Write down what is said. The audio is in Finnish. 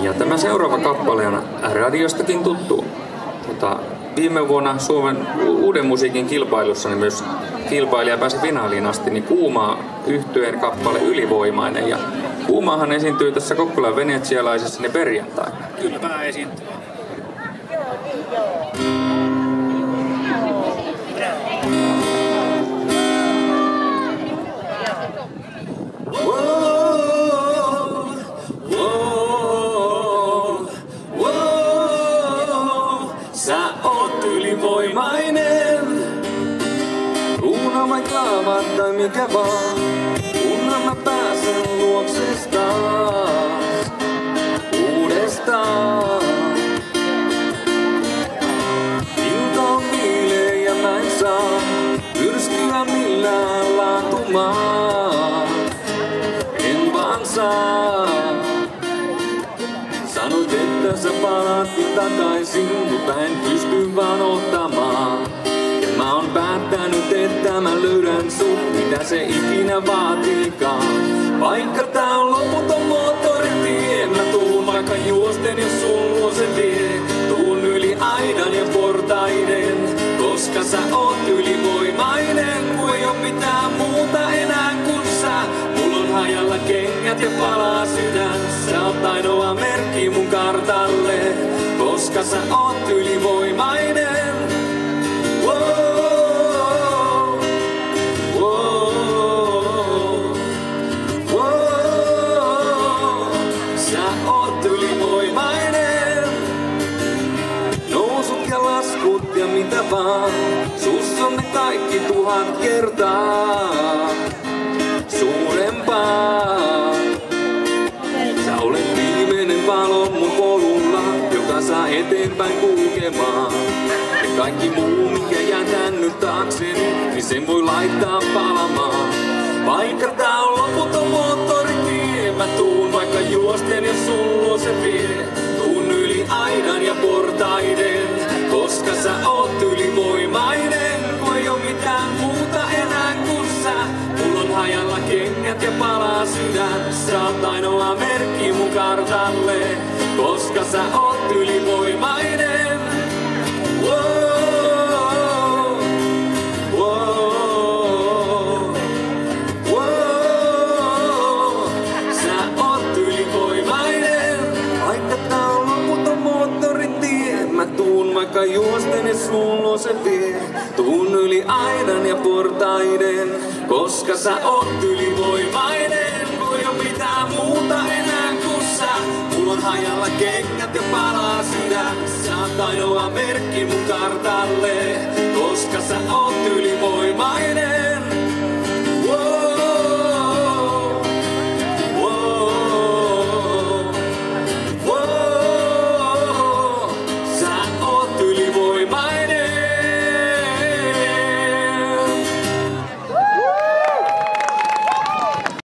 Ja tämä seuraava kappale on radiostakin tuttu. Viime vuonna Suomen uuden musiikin kilpailussa niin myös kilpailija pääsi finaaliin asti, niin Kuuma yhtyeen kappale Ylivoimainen. Ja Kuumahan esiintyy tässä Kokkolan venetsialaisessa niin perjantaina. Kyllä esiintyy. Sä oot ylivoimainen, ruunaamain klaavat tai mikä vaan, kunhan mä pääsen luokses taas, uudestaan. Ilta on viileä ja mä en saa myrskyä millään laatumaan, en vaan saa. Sanoit, että sä palaat takaisin, mutta en pysty vaan ottamaan. Ja mä oon päättänyt, että mä löydän sut, mitä se ikinä vaatiikaan. Vaikka tää on loputon moottoritie, mä tuun vaikka juosten, jos sun luo se vie. Tuun yli aidan ja portaiden, koska sä oot ylivoimainen. Kun ei oo mitään muuta enää kuin sä. Mulla on hajalla kengät ja palaa sydän. Sä oot ainoa merkki mun kartalle, koska sä oot ylivoimainen. Wow, wow, wow. Sä oot ylivoimainen. Nousut ja laskut ja mitä vaan, sus on ne kaikki 1000 kertaa suurempaa. Sä olet viimeinen valo mun polulla, joka saa eteenpäin kulkemaan. Ja kaikki muu, mikä jätän nyt taakseni, niin sen voi laittaa palamaan. Vaikka tää on loputon moottoritie, mä tuun vaikka juosten, jos sun luo se vie. Tuun yli aidan ja portaiden, koska sä oot ylivoimainen. Kun ei oo mitään muuta enää kuin sä. Mulla on hajalla kengät ja palaa sydän. Sä oot ainoa merkki mun kartalle, koska sä oot ylivoimainen. Wow, wow, wow. Sä oot ylivoimainen. Vaikka tää on loputon moottoritie, mä tuun vaikka juosten ja sun luo se vie. Tuun yli aidan ja portaiden, koska sä oot ylivoimainen. Kun ei oo mitään muuta enää kuin sä. Mulla on hajalla kengät ja palaa sydän. Sä oot ainoa merkki mun kartalle,